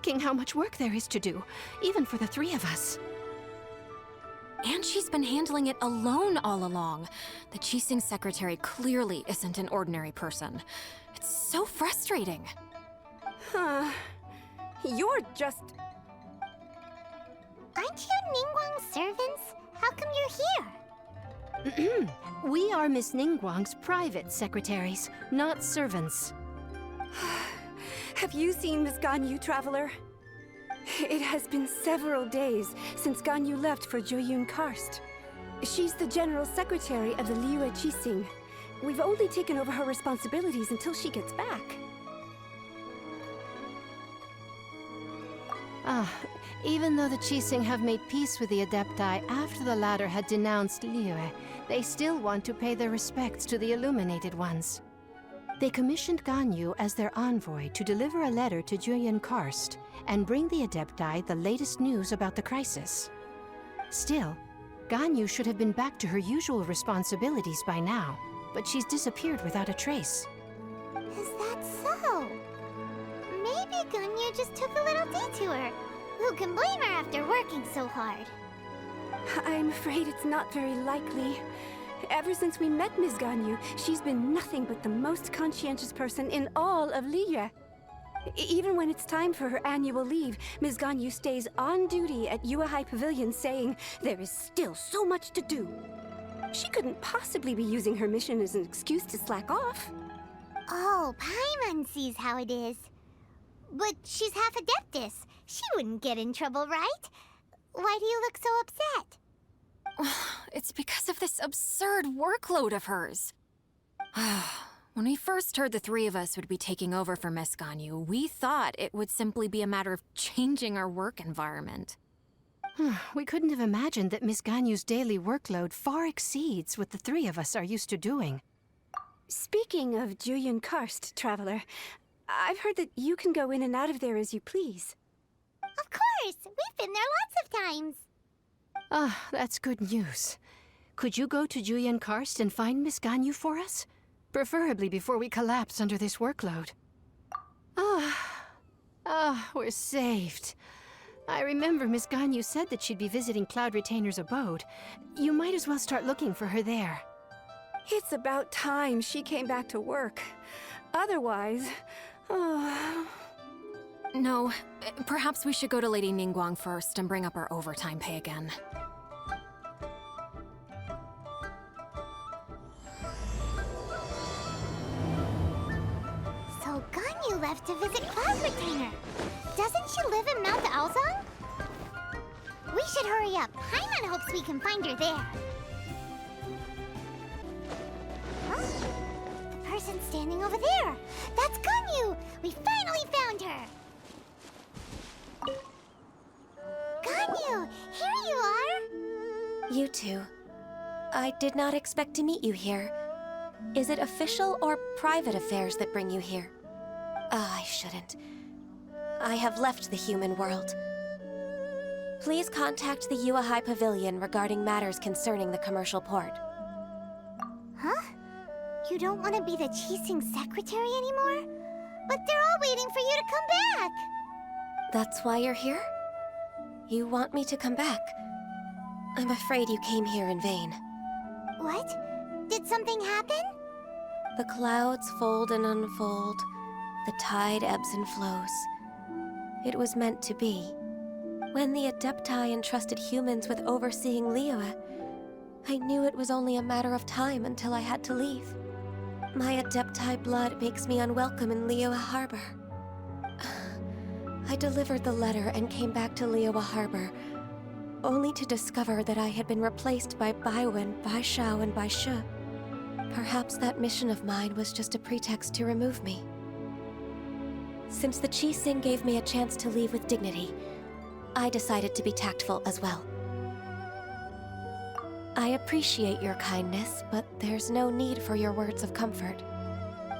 thinking how much work there is to do, even for the three of us. And she's been handling it alone all along. The Qixing secretary clearly isn't an ordinary person. It's so frustrating. Huh. You're just... Aren't you Ningguang's servants? How come you're here? We are Miss Ningguang's private secretaries, not servants. Have you seen Miss Ganyu, Traveler? It has been several days since Ganyu left for Jueyun Karst. She's the general secretary of the Liyue Qixing. We've only taken over her responsibilities until she gets back. Even though the Qixing have made peace with the Adepti after the latter had denounced Liyue, they still want to pay their respects to the illuminated ones. They commissioned Ganyu as their envoy to deliver a letter to Jueyun Karst and bring the Adepti the latest news about the crisis. Still, Ganyu should have been back to her usual responsibilities by now, but she's disappeared without a trace. Is that so? Maybe Ganyu just took a little detour. Who can blame her after working so hard? I'm afraid it's not very likely. Ever since we met Ms. Ganyu, she's been nothing but the most conscientious person in all of Liyue. Even when it's time for her annual leave, Ms. Ganyu stays on duty at Yuehai Pavilion saying there is still so much to do. She couldn't possibly be using her mission as an excuse to slack off. Oh, Paimon sees how it is. But she's half adeptist. She wouldn't get in trouble, right? Why do you look so upset? It's because of this absurd workload of hers. When we first heard the three of us would be taking over for Miss Ganyu, we thought it would simply be a matter of changing our work environment. We couldn't have imagined that Miss Ganyu's daily workload far exceeds what the three of us are used to doing. Speaking of Jueyun Karst, Traveler, I've heard that you can go in and out of there as you please. Of course! We've been there lots of times! That's good news. Could you go to Jueyun Karst and find Miss Ganyu for us? Preferably before we collapse under this workload. We're saved. I remember Miss Ganyu said that she'd be visiting Cloud Retainer's abode. You might as well start looking for her there. It's about time she came back to work. Otherwise... No, perhaps we should go to Lady Ningguang first and bring up our overtime pay again. So Ganyu left to visit Cloud Retainer. Doesn't she live in Mount Aozong? We should hurry up. Paimon hopes we can find her there. Huh? The person standing over there. That's Ganyu! We finally found her! Ganyu, here you are! You two. I did not expect to meet you here. Is it official or private affairs that bring you here? I shouldn't. I have left the human world. Please contact the Yuehai Pavilion regarding matters concerning the commercial port. Huh? You don't want to be the Qixing secretary anymore? But they're all waiting for you to come back! That's why you're here? You want me to come back? I'm afraid you came here in vain. What? Did something happen? The clouds fold and unfold. The tide ebbs and flows. It was meant to be. When the Adepti entrusted humans with overseeing Liyue, I knew it was only a matter of time until I had to leave. My Adepti blood makes me unwelcome in Liyue Harbor. I delivered the letter and came back to Liyue Harbor, only to discover that I had been replaced by Baiwen, Baishao, and Baishu. Perhaps that mission of mine was just a pretext to remove me. Since the Qixing gave me a chance to leave with dignity, I decided to be tactful as well. I appreciate your kindness, but there's no need for your words of comfort.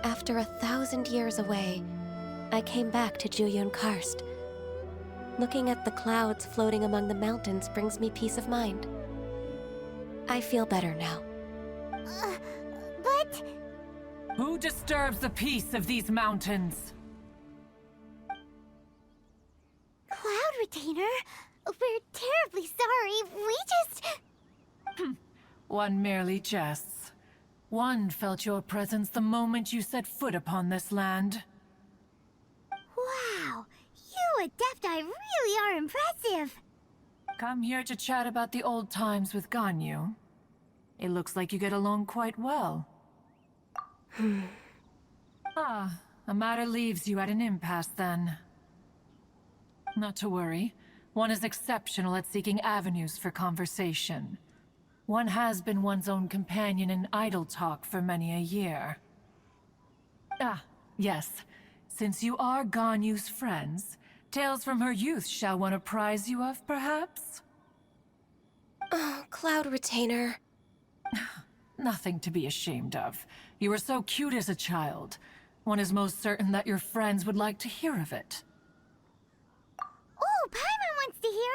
After 1,000 years away, I came back to Jueyun Karst. Looking at the clouds floating among the mountains brings me peace of mind. I feel better now. But... Who disturbs the peace of these mountains? Retainer. We're terribly sorry. We just... One merely jests. One felt your presence the moment you set foot upon this land. Wow, you Adepti really are impressive. Come here to chat about the old times with Ganyu. It looks like you get along quite well. A matter leaves you at an impasse then. Not to worry. One is exceptional at seeking avenues for conversation. One has been one's own companion in idle talk for many a year. Yes. Since you are Ganyu's friends, tales from her youth shall one apprise you of, perhaps? Oh, Cloud Retainer. Nothing to be ashamed of. You were so cute as a child. One is most certain that your friends would like to hear of it. Oh, Paimon wants to hear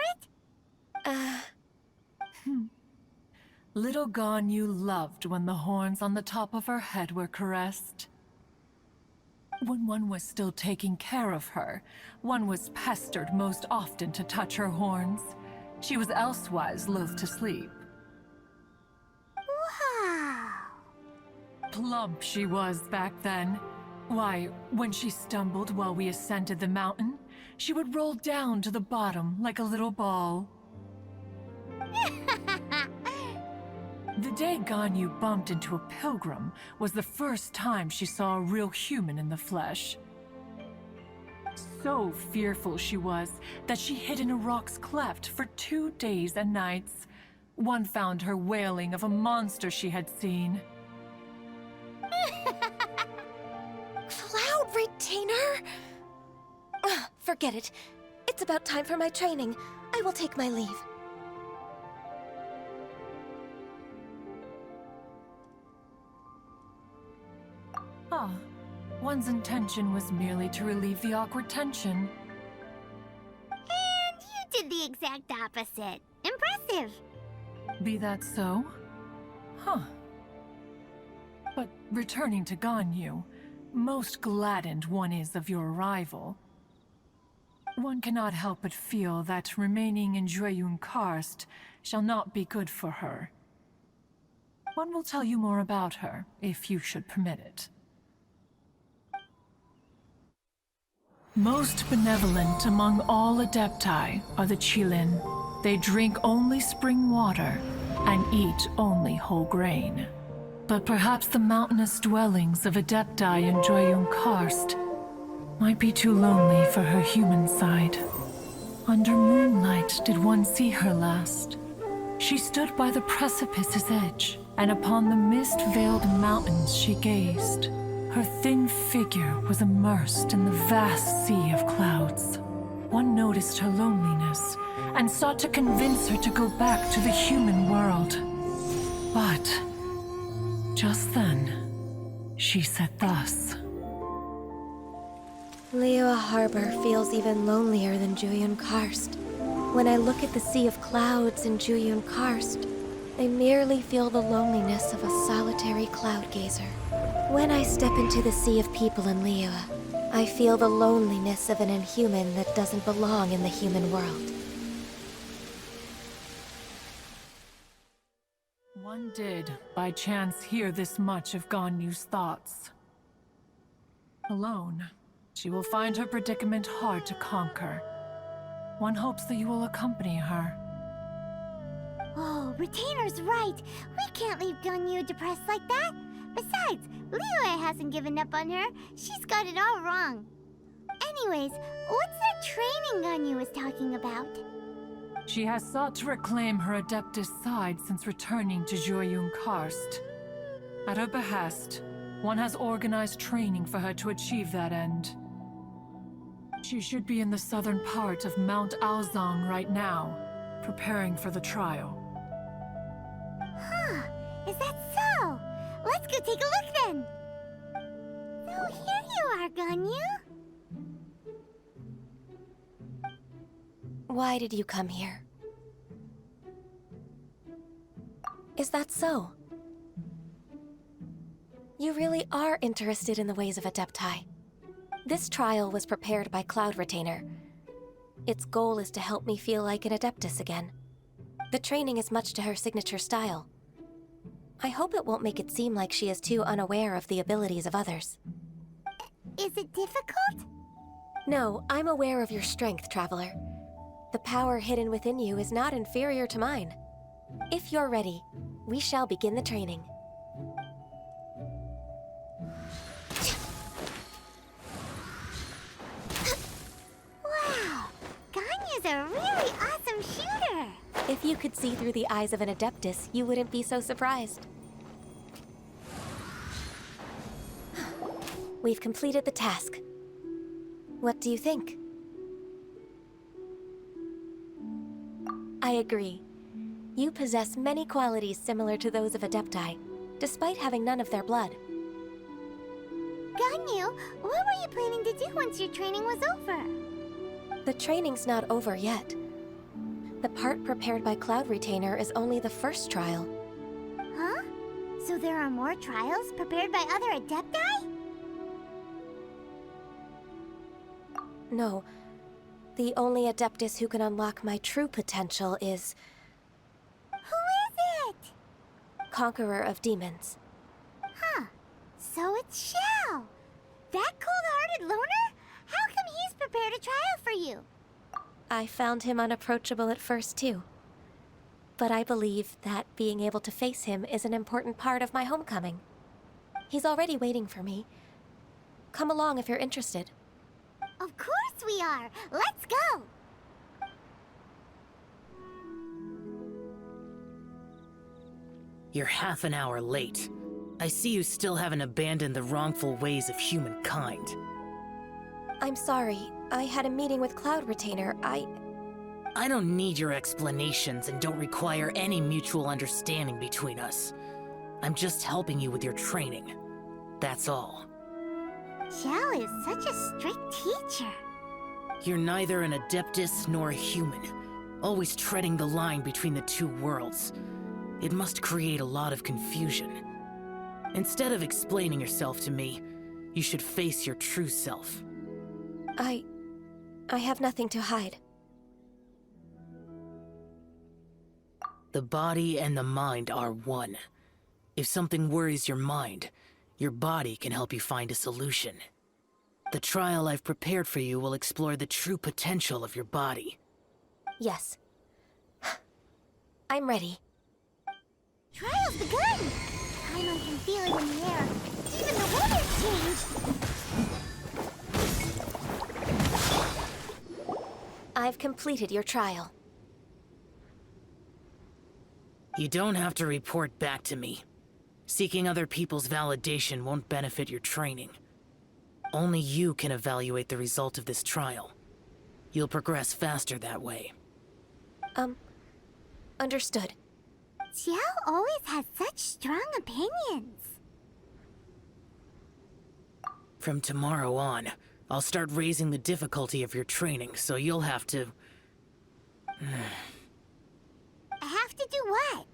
it. Little Ganyu loved when the horns on the top of her head were caressed. When one was still taking care of her, one was pestered most often to touch her horns. She was elsewise loath to sleep. Wow. Plump she was back then. Why, when she stumbled while we ascended the mountain, she would roll down to the bottom like a little ball. The day Ganyu bumped into a pilgrim was the first time she saw a real human in the flesh. So fearful she was that she hid in a rock's cleft for 2 days and nights. One found her wailing of a monster she had seen. Cloud Retainer? Forget it. It's about time for my training. I will take my leave. One's intention was merely to relieve the awkward tension. And you did the exact opposite. Impressive. Be that so? But returning to Ganyu, most gladdened one is of your arrival. One cannot help but feel that remaining in Jueyun Karst shall not be good for her. One will tell you more about her, if you should permit it. Most benevolent among all Adepti are the qilin. They drink only spring water and eat only whole grain. But perhaps the mountainous dwellings of Adepti in Jueyun Karst might be too lonely for her human side. Under moonlight did one see her last. She stood by the precipice's edge, and upon the mist-veiled mountains she gazed. Her thin figure was immersed in the vast sea of clouds. One noticed her loneliness, and sought to convince her to go back to the human world. But just then, she said thus. Liyue Harbor feels even lonelier than Jueyun Karst. When I look at the sea of clouds in Jueyun Karst, I merely feel the loneliness of a solitary cloud gazer. When I step into the sea of people in Liyue, I feel the loneliness of an inhuman that doesn't belong in the human world. One did, by chance, hear this much of Ganyu's thoughts. Alone, she will find her predicament hard to conquer. One hopes that you will accompany her. Oh, Retainer's right. We can't leave Ganyu depressed like that. Besides, Liyue hasn't given up on her. She's got it all wrong. Anyways, what's that training Ganyu was talking about? She has sought to reclaim her adeptist side since returning to Jueyun Karst. At her behest, one has organized training for her to achieve that end. She should be in the southern part of Mount Aozang right now, preparing for the trial. Huh, is that so? Let's go take a look then. So here you are, Ganyu. Why did you come here? Is that so? You really are interested in the ways of Adepti. This trial was prepared by Cloud Retainer. Its goal is to help me feel like an adeptist again. The training is much to her signature style. I hope it won't make it seem like she is too unaware of the abilities of others. Is it difficult? No, I'm aware of your strength, Traveler. The power hidden within you is not inferior to mine. If you're ready, we shall begin the training. Wow! Ganyu's a really awesome shooter! If you could see through the eyes of an adeptist, you wouldn't be so surprised. We've completed the task. What do you think? I agree. You possess many qualities similar to those of Adepti, despite having none of their blood. Ganyu, what were you planning to do once your training was over? The training's not over yet. The part prepared by Cloud Retainer is only the first trial. Huh? So there are more trials prepared by other Adepti? No. The only Adeptus who can unlock my true potential is... Who is it? Conqueror of Demons. Huh. So it's Xiao. That cold-hearted loner? How come he's prepared a trial for you? I found him unapproachable at first, too. But I believe that being able to face him is an important part of my homecoming. He's already waiting for me. Come along if you're interested. Of course we are! Let's go! You're half an hour late. I see you still haven't abandoned the wrongful ways of humankind. I'm sorry. I had a meeting with Cloud Retainer. I don't need your explanations and don't require any mutual understanding between us. I'm just helping you with your training. That's all. Xiao is such a strict teacher. You're neither an adeptist nor a human, always treading the line between the two worlds. It must create a lot of confusion. Instead of explaining yourself to me, you should face your true self. I have nothing to hide. The body and the mind are one. If something worries your mind, your body can help you find a solution. The trial I've prepared for you will explore the true potential of your body. Yes. I'm ready. Trial's begun! Paimon can feel it in the air. Even the weather's changed! I've completed your trial. You don't have to report back to me. Seeking other people's validation won't benefit your training. Only you can evaluate the result of this trial. You'll progress faster that way. Understood. Xiao always has such strong opinions. From tomorrow on, I'll start raising the difficulty of your training, so you'll have to... Have to do what?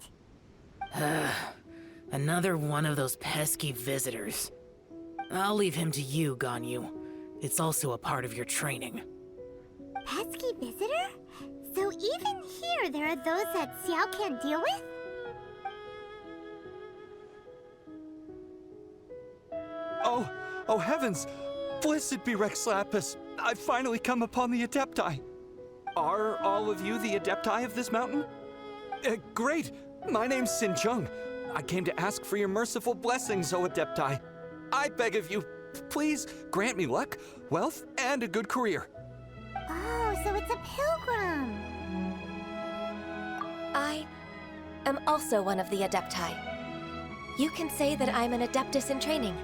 Another one of those pesky visitors. I'll leave him to you, Ganyu. It's also a part of your training. Pesky visitor? So even here there are those that Xiao can't deal with? Oh heavens! Blessed be Rex Lapis! I've finally come upon the Adepti! Are all of you the Adepti of this mountain? Great! My name's Sin Chung. I came to ask for your merciful blessings, O Adepti. I beg of you, please grant me luck, wealth, and a good career. Oh, so it's a pilgrim. I am also one of the Adepti. You can say that I'm an Adeptus in training.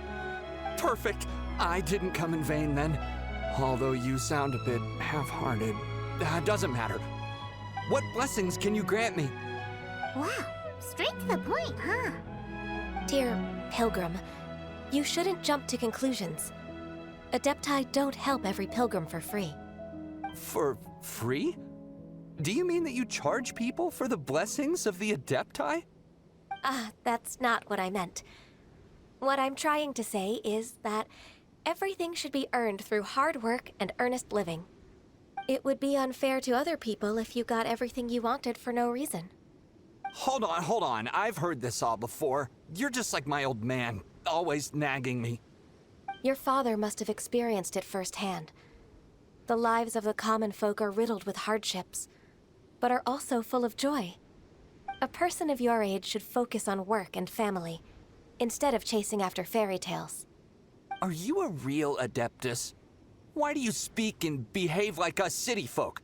Perfect! I didn't come in vain then. Although you sound a bit half-hearted. Doesn't matter. What blessings can you grant me? Wow, straight to the point, huh? Dear Pilgrim, you shouldn't jump to conclusions. Adepti don't help every pilgrim for free. For free? Do you mean that you charge people for the blessings of the Adepti? That's not what I meant. What I'm trying to say is that everything should be earned through hard work and earnest living. It would be unfair to other people if you got everything you wanted for no reason. Hold on. I've heard this all before. You're just like my old man, always nagging me. Your father must have experienced it firsthand. The lives of the common folk are riddled with hardships, but are also full of joy. A person of your age should focus on work and family, instead of chasing after fairy tales. Are you a real adeptist? Why do you speak and behave like us city folk?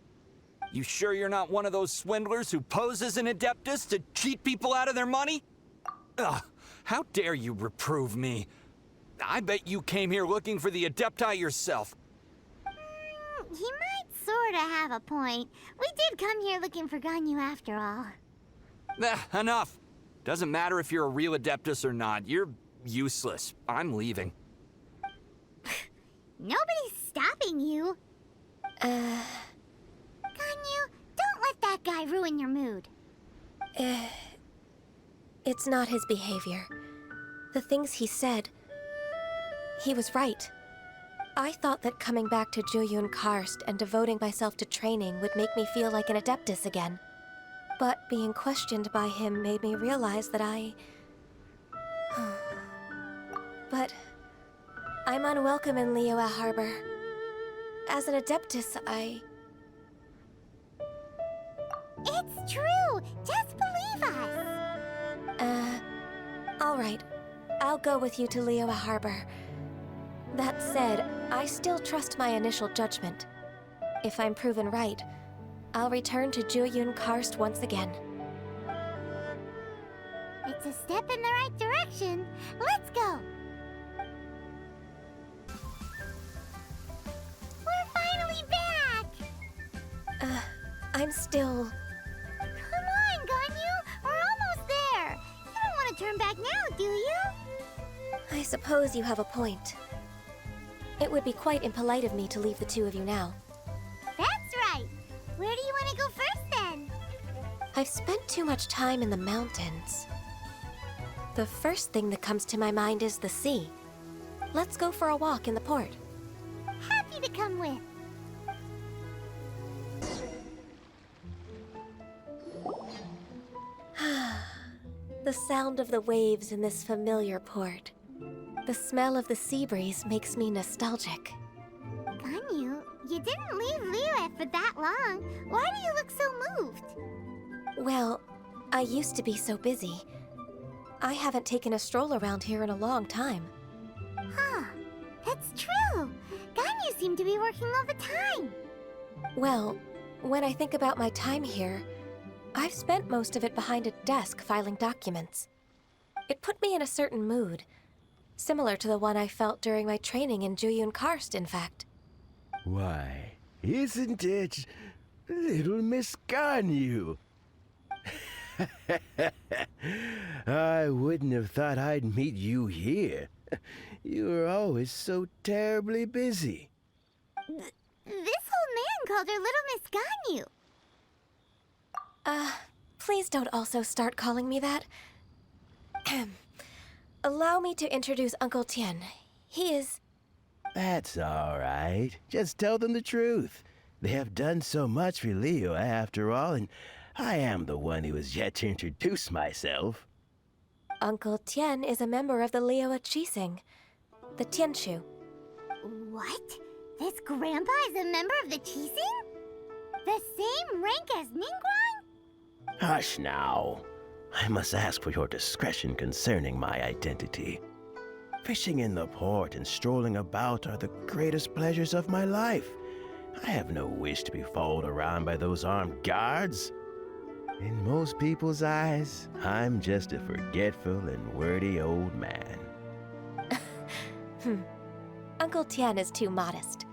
You sure you're not one of those swindlers who pose as an adeptist to cheat people out of their money? Ugh, how dare you reprove me? I bet you came here looking for the adepti yourself. He might sorta have a point. We did come here looking for Ganyu after all. Enough. Doesn't matter if you're a real adeptist or not. You're useless. I'm leaving. Nobody's stopping you. Ganyu, don't let that guy ruin your mood. It's not his behavior. The things he said, he was right. I thought that coming back to Jueyun Karst and devoting myself to training would make me feel like an adeptess again. But being questioned by him made me realize that But I'm unwelcome in Liyue Harbor. As an adeptess, It's true! Just believe us! All right. I'll go with you to Liyue Harbor. That said, I still trust my initial judgment. If I'm proven right, I'll return to Jueyun Karst once again. It's a step in the right direction. Let's go! We're finally back! I'm still... Come on, Ganyu! We're almost there! You don't want to turn back now, do you? I suppose you have a point. It would be quite impolite of me to leave the two of you now. That's right! Where do you want to go first, then? I've spent too much time in the mountains. The first thing that comes to my mind is the sea. Let's go for a walk in the port. Happy to come with. The sound of the waves in this familiar port. The smell of the sea breeze makes me nostalgic. Ganyu, you didn't leave Liyue for that long. Why do you look so moved? Well, I used to be so busy. I haven't taken a stroll around here in a long time. Huh. That's true. Ganyu seemed to be working all the time. Well, when I think about my time here, I've spent most of it behind a desk filing documents. It put me in a certain mood, similar to the one I felt during my training in Jueyun Karst, in fact. Why, isn't it little Miss Ganyu? I wouldn't have thought I'd meet you here. You were always so terribly busy. This old man called her Little Miss Ganyu. Please don't also start calling me that. Allow me to introduce Uncle Tian. He is... That's all right. Just tell them the truth. They have done so much for Liyue after all, and I am the one who has yet to introduce myself. Uncle Tian is a member of the Liyue Qixing, the Tianshu. What? This grandpa is a member of the Qixing? The same rank as Ningguang? Hush now. I must ask for your discretion concerning my identity. Fishing in the port and strolling about are the greatest pleasures of my life. I have no wish to be followed around by those armed guards. In most people's eyes, I'm just a forgetful and wordy old man. Uncle Tian is too modest.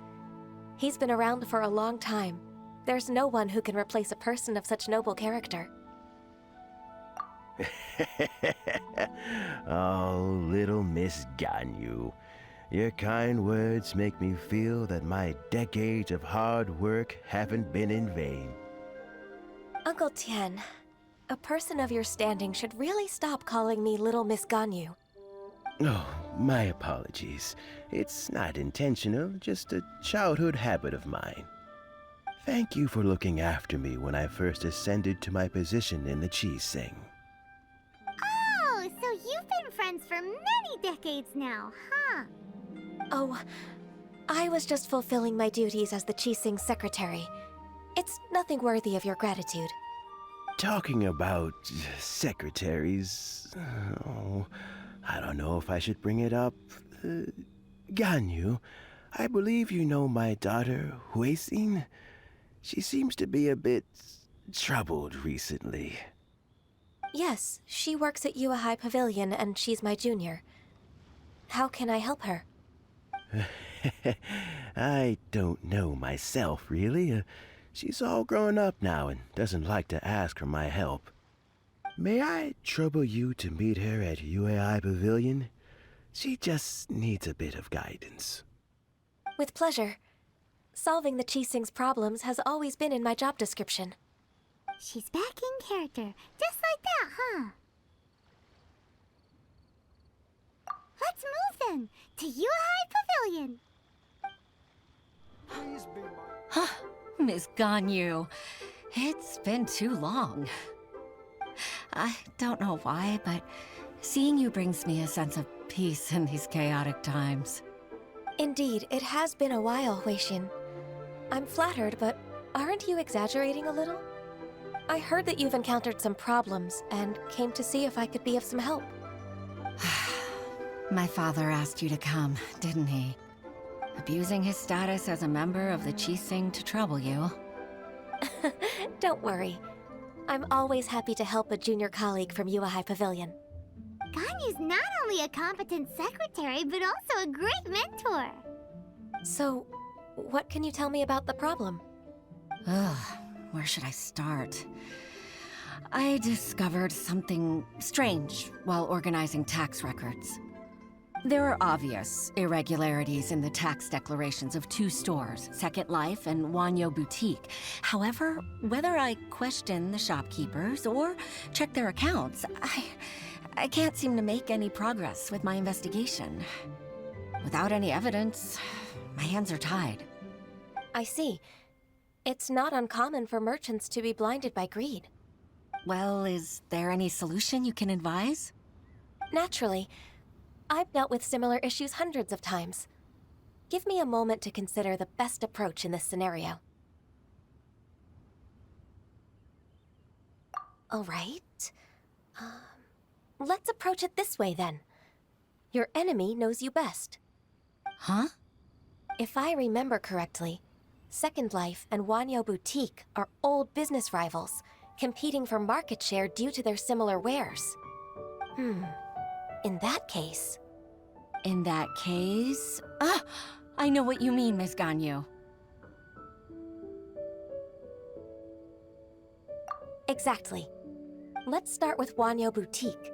He's been around for a long time. There's no one who can replace a person of such noble character. Oh, little Miss Ganyu. Your kind words make me feel that my decades of hard work haven't been in vain. Uncle Tian, a person of your standing should really stop calling me Little Miss Ganyu. Oh, my apologies. It's not intentional, just a childhood habit of mine. Thank you for looking after me when I first ascended to my position in the Qixing. Oh, so you've been friends for many decades now, huh? Oh, I was just fulfilling my duties as the Qixing secretary. It's nothing worthy of your gratitude. Talking about secretaries... Oh, I don't know if I should bring it up. Ganyu, I believe you know my daughter, Qixing. She seems to be a bit troubled recently. Yes, she works at Liyue High Pavilion and she's my junior. How can I help her? I don't know myself, really. She's all grown up now and doesn't like to ask for my help. May I trouble you to meet her at Liyue High Pavilion? She just needs a bit of guidance. With pleasure. Solving the Qixing's problems has always been in my job description. She's back in character, just like that, huh? Let's move then, to Liyue High Pavilion. Miss Ganyu, it's been too long. I don't know why, but seeing you brings me a sense of peace in these chaotic times. Indeed, it has been a while, Weixin. I'm flattered, but aren't you exaggerating a little? I heard that you've encountered some problems and came to see if I could be of some help. My father asked you to come, didn't he? Abusing his status as a member of the Qixing to trouble you. Don't worry. I'm always happy to help a junior colleague from Liyue High Pavilion. Ganyu's not only a competent secretary, but also a great mentor. So, what can you tell me about the problem? Ugh, where should I start? I discovered something strange while organizing tax records. There are obvious irregularities in the tax declarations of two stores, Second Life and Wanyo Boutique. However, whether I question the shopkeepers or check their accounts, I can't seem to make any progress with my investigation. Without any evidence, my hands are tied. I see. It's not uncommon for merchants to be blinded by greed. Well, is there any solution you can advise? Naturally. I've dealt with similar issues hundreds of times. Give me a moment to consider the best approach in this scenario. All right. Let's approach it this way, then. Your enemy knows you best. Huh? If I remember correctly, Second Life and Wanyo Boutique are old business rivals, competing for market share due to their similar wares. In that case... In that case... Ah! I know what you mean, Miss Ganyu. Exactly. Let's start with Wanyo Boutique.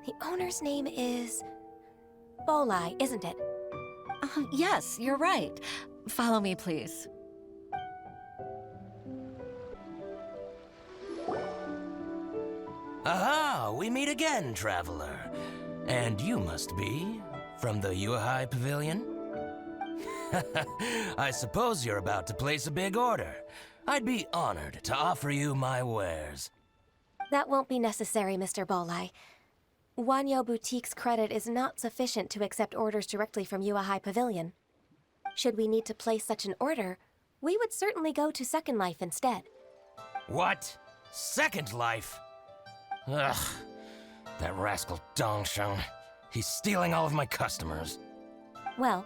The owner's name is... Bolai, isn't it? Yes, you're right. Follow me, please. Aha! We meet again, traveler. And you must be from the Liyue High Pavilion? I suppose you're about to place a big order. I'd be honored to offer you my wares. That won't be necessary, Mr. Bolai. Wanyo Boutique's credit is not sufficient to accept orders directly from Liyue High Pavilion. Should we need to place such an order, we would certainly go to Second Life instead. What? Second Life? Ugh. That rascal Dongsheng. He's stealing all of my customers. Well,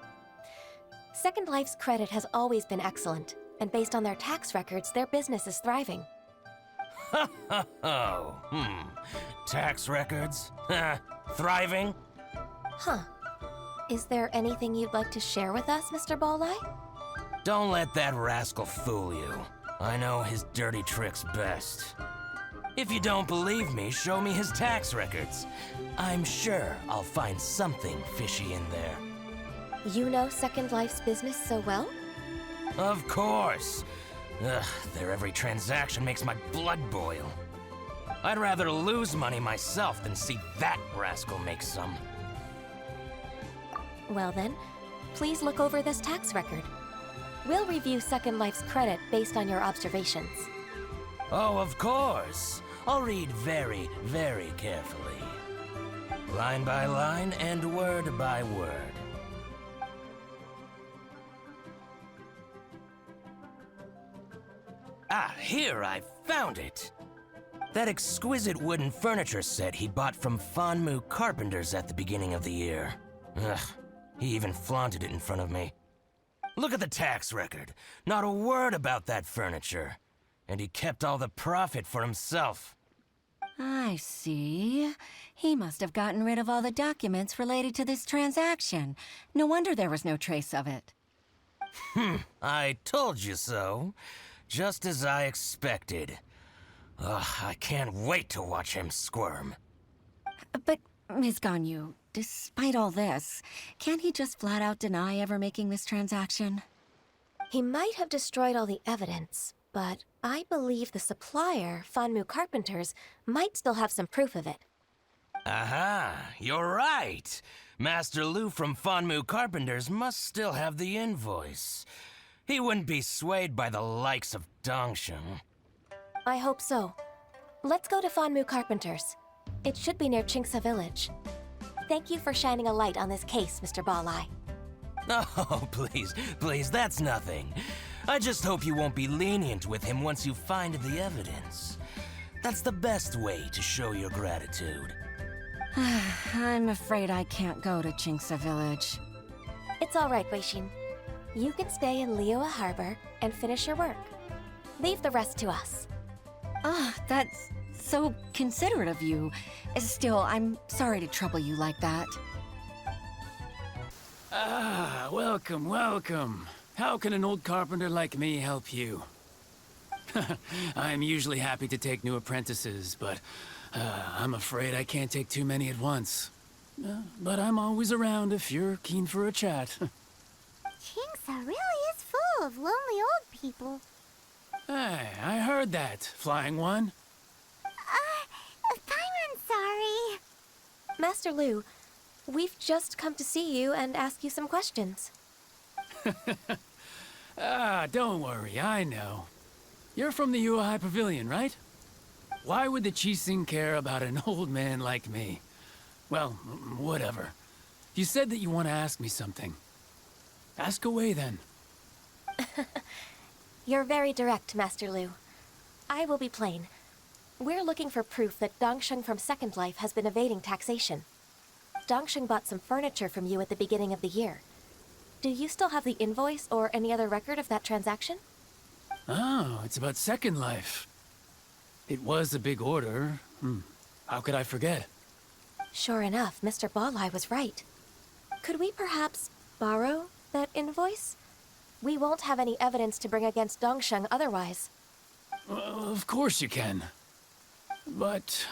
Second Life's credit has always been excellent, and based on their tax records, their business is thriving. Tax records? Thriving? Huh. Is there anything you'd like to share with us, Mr. Bolai? Don't let that rascal fool you. I know his dirty tricks best. If you don't believe me, show me his tax records. I'm sure I'll find something fishy in there. You know Second Life's business so well? Of course. Ugh, their every transaction makes my blood boil. I'd rather lose money myself than see that rascal make some. Well then, please look over this tax record. We'll review Second Life's credit based on your observations. Oh, of course. I'll read very, very carefully. Line by line and word by word. Ah, here, I found it! That exquisite wooden furniture set he bought from Fanmu Carpenters at the beginning of the year. Ugh, he even flaunted it in front of me. Look at the tax record. Not a word about that furniture. And he kept all the profit for himself. I see. He must have gotten rid of all the documents related to this transaction. No wonder there was no trace of it. I told you so. Just as I expected. Ugh, I can't wait to watch him squirm. But, Ms. Ganyu, despite all this, can't he just flat out deny ever making this transaction? He might have destroyed all the evidence, but I believe the supplier, Fanmu Carpenters, might still have some proof of it. Aha, you're right. Master Lu from Fanmu Carpenters must still have the invoice. He wouldn't be swayed by the likes of Dongsheng. I hope so. Let's go to Fanmu Carpenters. It should be near Qingsa Village. Thank you for shining a light on this case, Mr. Balai. Oh, please, please, that's nothing. I just hope you won't be lenient with him once you find the evidence. That's the best way to show your gratitude. I'm afraid I can't go to Qingsa Village. It's all right, Weixin. You can stay in Liyue Harbor and finish your work. Leave the rest to us. That's so considerate of you. Still, I'm sorry to trouble you like that. Ah, welcome, welcome. How can an old carpenter like me help you? I'm usually happy to take new apprentices, but I'm afraid I can't take too many at once. But I'm always around if you're keen for a chat. Qingsa really is full of lonely old people. Hey, I heard that, Flying One. Paimon's sorry. Master Lu, we've just come to see you and ask you some questions. Don't worry, I know. You're from the Yuehai Pavilion, right? Why would the Qixing care about an old man like me? Well, whatever. You said that you want to ask me something. Ask away, then. You're very direct, Master Lu. I will be plain. We're looking for proof that Dongsheng from Second Life has been evading taxation. Dongsheng bought some furniture from you at the beginning of the year. Do you still have the invoice or any other record of that transaction? Oh, it's about Second Life. It was a big order. How could I forget? Sure enough, Mr. Balai was right. Could we perhaps borrow that invoice? We won't have any evidence to bring against Dongsheng otherwise. Of course you can. But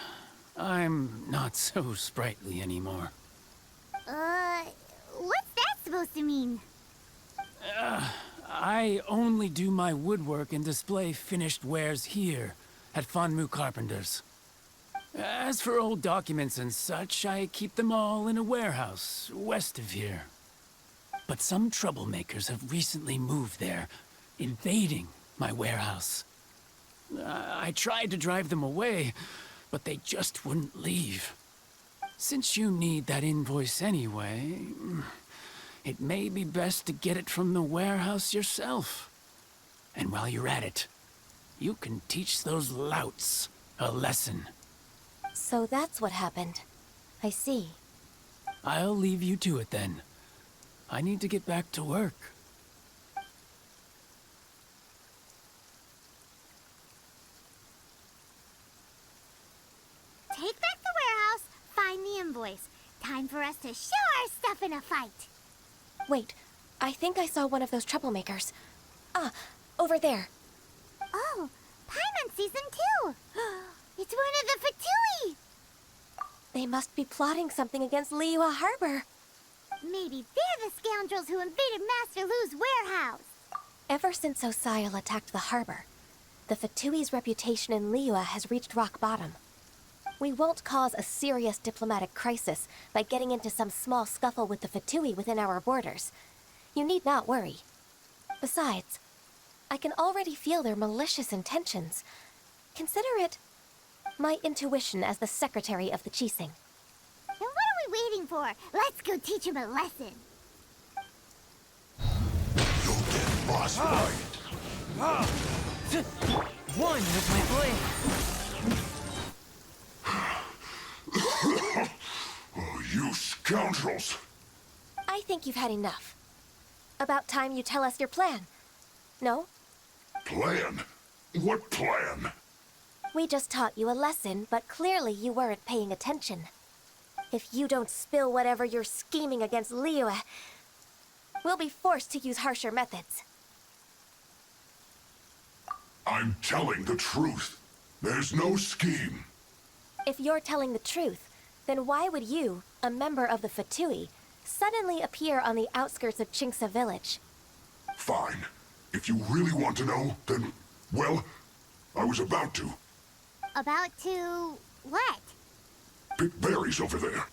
I'm not so sprightly anymore. What's that supposed to mean? I only do my woodwork and display finished wares here at Fanmu Carpenters. As for old documents and such, I keep them all in a warehouse west of here. But some troublemakers have recently moved there, invading my warehouse. I tried to drive them away, but they just wouldn't leave. Since you need that invoice anyway, it may be best to get it from the warehouse yourself. And while you're at it, you can teach those louts a lesson. So that's what happened. I see. I'll leave you to it then. I need to get back to work. Take back the warehouse, find the invoice. Time for us to show our stuff in a fight. Wait, I think I saw one of those troublemakers. Over there. Oh, Paimon sees them too. It's one of the Fatui. They must be plotting something against Liyue Harbor. Maybe they're the scoundrels who invaded Master Lu's warehouse. Ever since Osial attacked the harbor, the Fatui's reputation in Liyue has reached rock bottom. We won't cause a serious diplomatic crisis by getting into some small scuffle with the Fatui within our borders. You need not worry. Besides, I can already feel their malicious intentions. Consider it my intuition as the secretary of the Qixing. Then what are we waiting for? Let's go teach him a lesson. You'll get frostbite. One with my blade. Oh, you scoundrels! I think you've had enough. About time you tell us your plan. No? Plan? What plan? We just taught you a lesson, but clearly you weren't paying attention. If you don't spill whatever you're scheming against Liyue, we'll be forced to use harsher methods. I'm telling the truth. There's no scheme. If you're telling the truth, then why would you, a member of the Fatui, suddenly appear on the outskirts of Qingce village? Fine. If you really want to know, then, well, I was about to. About to... what? Pick berries over there.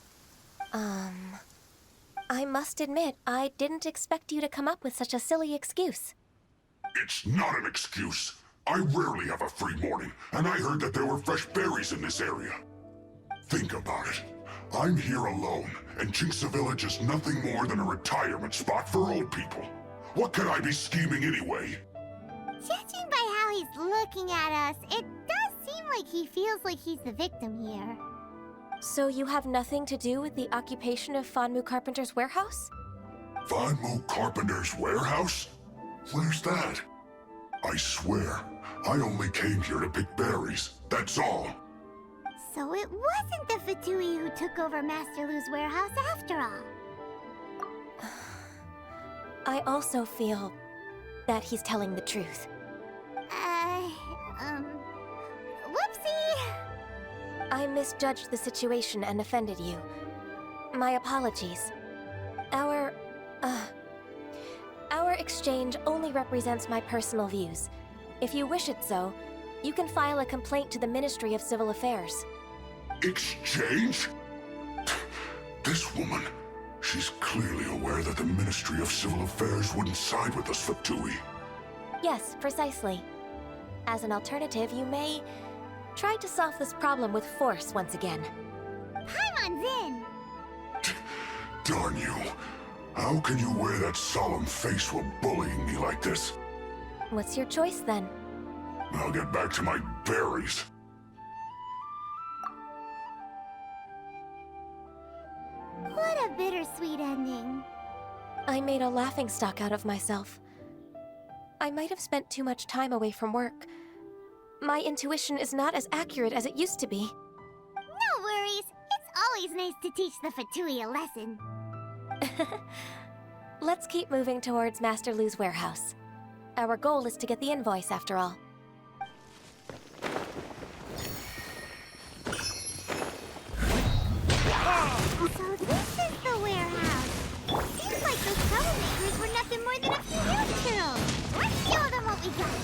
I must admit, I didn't expect you to come up with such a silly excuse. It's not an excuse. I rarely have a free morning, and I heard that there were fresh berries in this area. Think about it. I'm here alone, and Qingce Village is nothing more than a retirement spot for old people. What could I be scheming anyway? Judging by how he's looking at us, it does seem like he feels like he's the victim here. So you have nothing to do with the occupation of Fanmu Carpenter's warehouse? Fanmu Carpenter's warehouse? Where's that? I swear, I only came here to pick berries, that's all. So it wasn't the Fatui who took over Master Lu's warehouse after all. I also feel that he's telling the truth. Whoopsie! I misjudged the situation and offended you. My apologies. Our exchange only represents my personal views. If you wish it so, you can file a complaint to the Ministry of Civil Affairs. Exchange? This woman, she's clearly aware that the Ministry of Civil Affairs wouldn't side with us Fatui. Yes, precisely. As an alternative, you may try to solve this problem with force once again. Paimon's in! Darn you. How can you wear that solemn face while bullying me like this? What's your choice then? I'll get back to my berries. What a bittersweet ending. I made a laughingstock out of myself. I might have spent too much time away from work. My intuition is not as accurate as it used to be. No worries. It's always nice to teach the Fatui a lesson. Let's keep moving towards Master Lu's warehouse. Our goal is to get the invoice, after all. So this is the warehouse. Seems like those troublemakers were nothing more than a few neutrals. Let's show them what we got.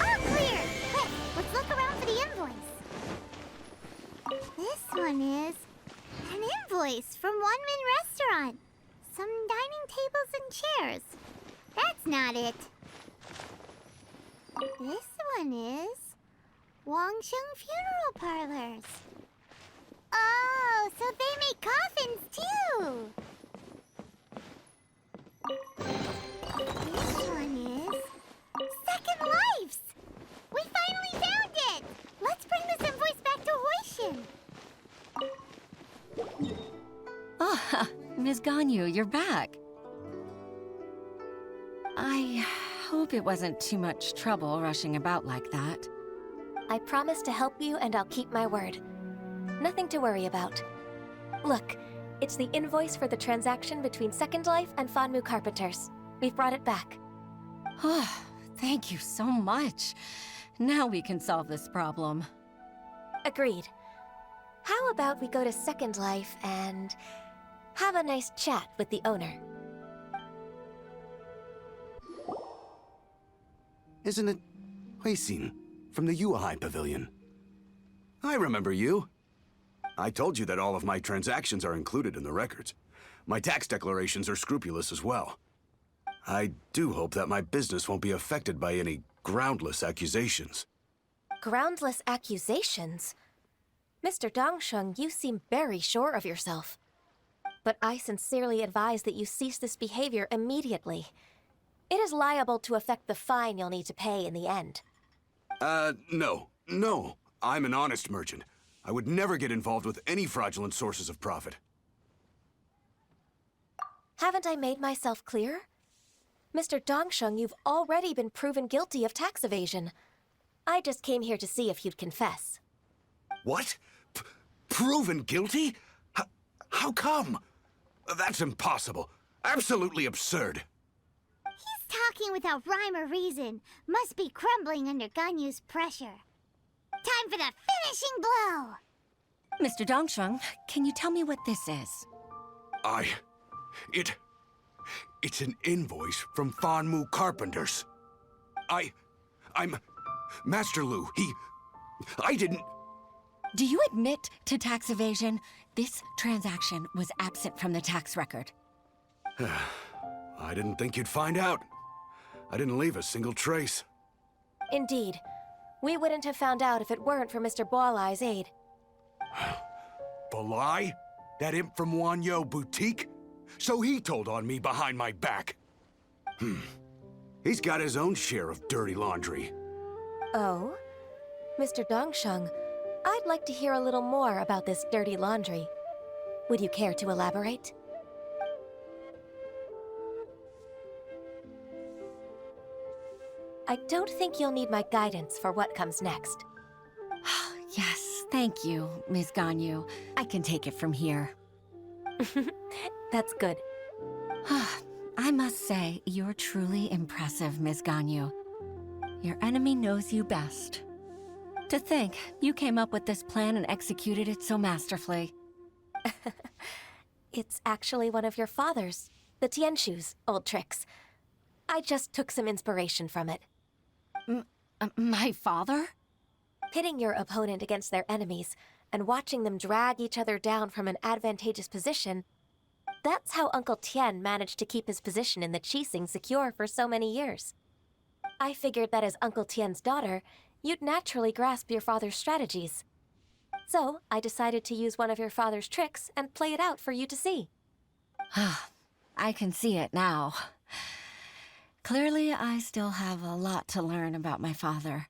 All clear. Quick, let's look around for the invoice. This one is an invoice from One Min Restaurant. Some dining tables and chairs. That's not it. This one is Wangsheng Funeral Parlors. Oh, so they make coffins too. This one is Second Lives. We finally found it. Let's bring this invoice back to Huishin. Ah, Ms. Ganyu, you're back. I hope it wasn't too much trouble rushing about like that. I promise to help you, and I'll keep my word. Nothing to worry about. Look, it's the invoice for the transaction between Second Life and Fanmu Carpenters. We've brought it back. Oh, thank you so much. Now we can solve this problem. Agreed. How about we go to Second Life and have a nice chat with the owner? Isn't it Huixing from the Yuehai Pavilion? I remember you. I told you that all of my transactions are included in the records. My tax declarations are scrupulous as well. I do hope that my business won't be affected by any groundless accusations. Groundless accusations? Mr. Dongsheng, you seem very sure of yourself. But I sincerely advise that you cease this behavior immediately. It is liable to affect the fine you'll need to pay in the end. No. No. I'm an honest merchant. I would never get involved with any fraudulent sources of profit. Haven't I made myself clear? Mr. Dongsheng, you've already been proven guilty of tax evasion. I just came here to see if you'd confess. What? Proven guilty? How come? That's impossible. Absolutely absurd. He's talking without rhyme or reason. Must be crumbling under Ganyu's pressure. Time for the finishing blow! Mr. Dongsheng, can you tell me what this is? It's an invoice from Fanmu Carpenters. I'm Master Lu. I didn't... Do you admit to tax evasion? This transaction was absent from the tax record. I didn't think you'd find out. I didn't leave a single trace. Indeed. We wouldn't have found out if it weren't for Mr. Boalai's aid. Balai? That imp from Wanyo Boutique? So he told on me behind my back. He's got his own share of dirty laundry. Oh? Mr. Dongsheng, I'd like to hear a little more about this dirty laundry. Would you care to elaborate? I don't think you'll need my guidance for what comes next. Yes, thank you, Ms. Ganyu. I can take it from here. That's good. I must say, you're truly impressive, Ms. Ganyu. Your enemy knows you best. To think, you came up with this plan and executed it so masterfully. It's actually one of your father's, the Tianshu's, old tricks. I just took some inspiration from it. My father? Pitting your opponent against their enemies and watching them drag each other down from an advantageous position, that's how Uncle Tian managed to keep his position in the Qixing secure for so many years. I figured that as Uncle Tian's daughter, you'd naturally grasp your father's strategies. So, I decided to use one of your father's tricks and play it out for you to see. I can see it now. Clearly, I still have a lot to learn about my father.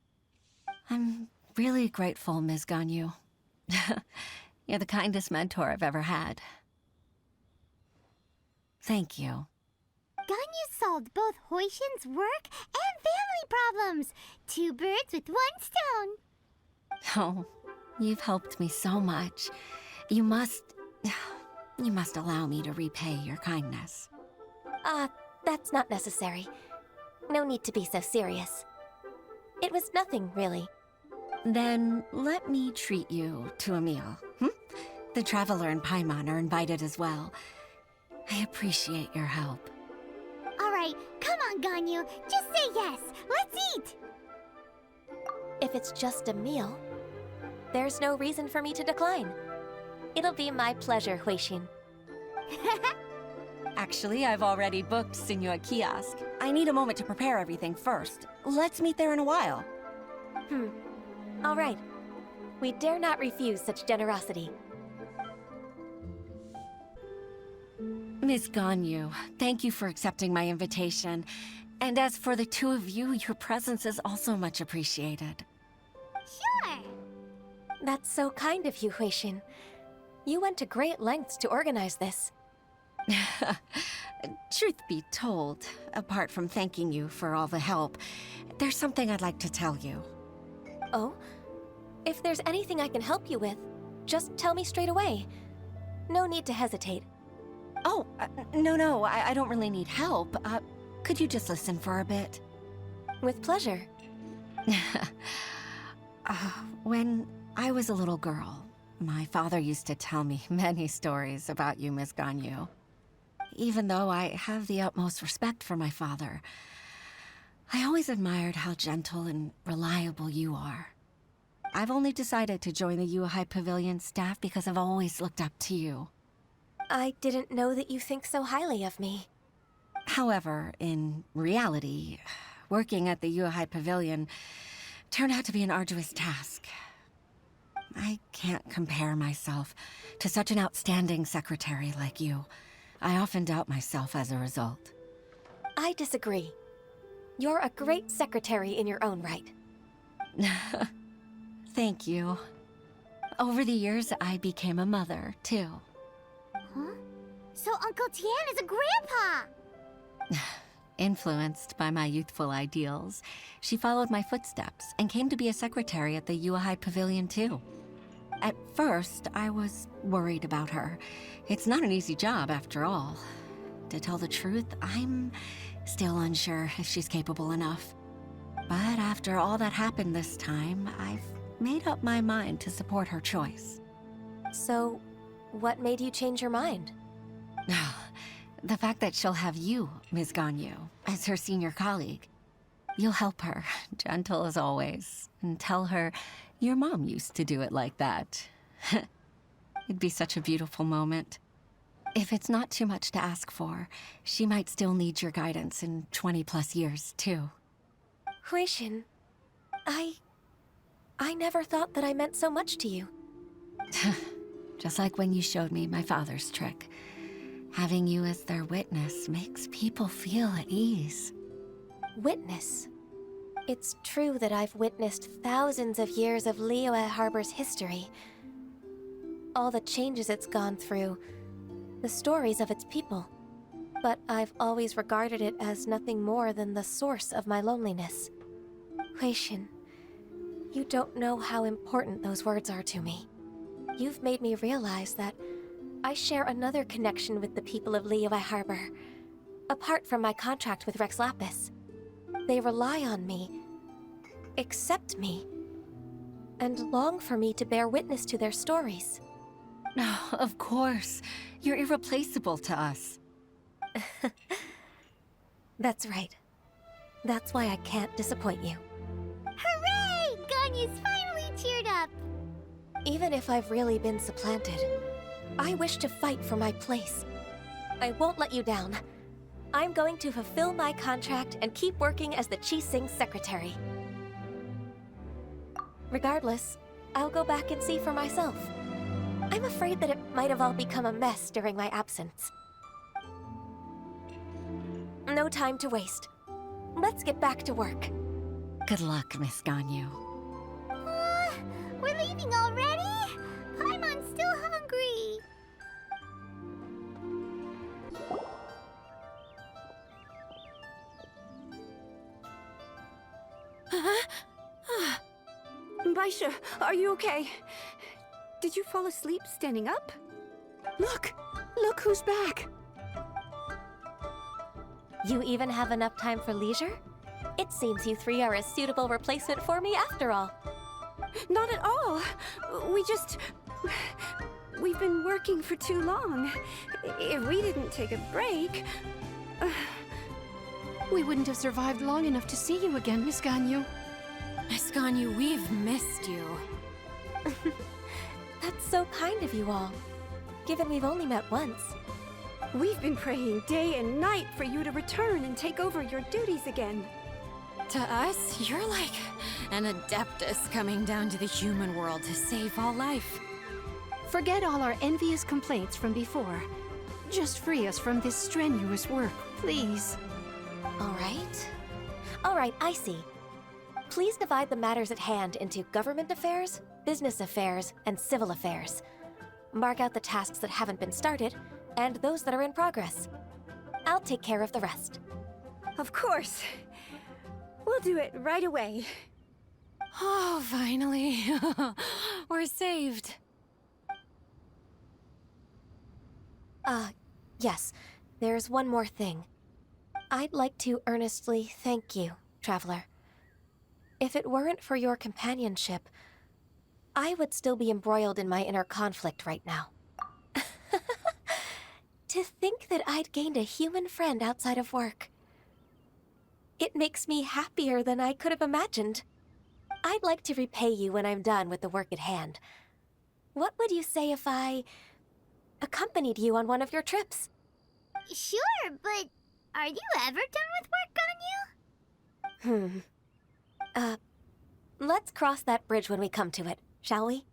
I'm really grateful, Ms. Ganyu. You're the kindest mentor I've ever had. Thank you. Ganyu solved both Huixin's work and family problems. 2 birds with 1 stone. Oh, you've helped me so much. You must allow me to repay your kindness. That's not necessary. No need to be so serious. It was nothing, really. Then let me treat you to a meal. The Traveler and Paimon are invited as well. I appreciate your help. All right, come on, Ganyu. Just say yes. Let's eat. If it's just a meal, there's no reason for me to decline. It'll be my pleasure, Huixin. Actually, I've already booked Liyue Qixing. I need a moment to prepare everything first. Let's meet there in a while. All right. We dare not refuse such generosity. Ms. Ganyu, thank you for accepting my invitation. And as for the 2 of you, your presence is also much appreciated. Sure. That's so kind of you, Huixin. You went to great lengths to organize this. Truth be told, apart from thanking you for all the help, there's something I'd like to tell you. Oh? If there's anything I can help you with, just tell me straight away. No need to hesitate. Oh, no, I don't really need help. Could you just listen for a bit? With pleasure. When I was a little girl, my father used to tell me many stories about you, Ms. Ganyu. Even though I have the utmost respect for my father, I always admired how gentle and reliable you are. I've only decided to join the Yuehai Pavilion staff because I've always looked up to you. I didn't know that you think so highly of me. However, in reality, working at the Yuehai Pavilion turned out to be an arduous task. I can't compare myself to such an outstanding secretary like you. I often doubt myself as a result. I disagree. You're a great secretary in your own right. Thank you. Over the years, I became a mother, too. Huh? So Uncle Tian is a grandpa! Influenced by my youthful ideals, she followed my footsteps and came to be a secretary at the Yuehai Pavilion, too. At first, I was worried about her. It's not an easy job, after all. To tell the truth, I'm still unsure if she's capable enough. But after all that happened this time, I've made up my mind to support her choice. So, what made you change your mind? The fact that she'll have you, Ms. Ganyu, as her senior colleague. You'll help her, gentle as always, and tell her your mom used to do it like that. It'd be such a beautiful moment. If it's not too much to ask for, she might still need your guidance in 20+ years, too. Huixin, I never thought that I meant so much to you. Just like when you showed me my father's trick. Having you as their witness makes people feel at ease. Witness? It's true that I've witnessed thousands of years of Liyue Harbor's history. All the changes it's gone through, the stories of its people. But I've always regarded it as nothing more than the source of my loneliness. Huixin, you don't know how important those words are to me. You've made me realize that I share another connection with the people of Liyue Harbor, apart from my contract with Rex Lapis. They rely on me, accept me, and long for me to bear witness to their stories. Oh, of course. You're irreplaceable to us. That's right. That's why I can't disappoint you. Hooray! Ganyu's finally cheered up! Even if I've really been supplanted, I wish to fight for my place. I won't let you down. I'm going to fulfill my contract and keep working as the Qixing secretary. Regardless, I'll go back and see for myself. I'm afraid that it might have all become a mess during my absence. No time to waste. Let's get back to work. Good luck, Miss Ganyu. We're leaving already? Paimon's still hungry. Baisha, are you okay? Did you fall asleep standing up? Look! Look who's back! You even have enough time for leisure? It seems you three are a suitable replacement for me after all. Not at all. We've been working for too long. If we didn't take a break... We wouldn't have survived long enough to see you again, Miss Ganyu. Miss Ganyu, we've missed you. That's so kind of you all, given we've only met once. We've been praying day and night for you to return and take over your duties again. To us, you're like an adeptist coming down to the human world to save all life. Forget all our envious complaints from before. Just free us from this strenuous work, please. All right, I see. Please divide the matters at hand into government affairs, business affairs, and civil affairs. Mark out the tasks that haven't been started, and those that are in progress. I'll take care of the rest. Of course. We'll do it right away. Oh, finally. We're saved. Yes. There's one more thing. I'd like to earnestly thank you, Traveler. If it weren't for your companionship, I would still be embroiled in my inner conflict right now. To think that I'd gained a human friend outside of work. It makes me happier than I could have imagined. I'd like to repay you when I'm done with the work at hand. What would you say if I accompanied you on one of your trips. Sure, but are you ever done with work, Ganyu? Let's cross that bridge when we come to it, shall we?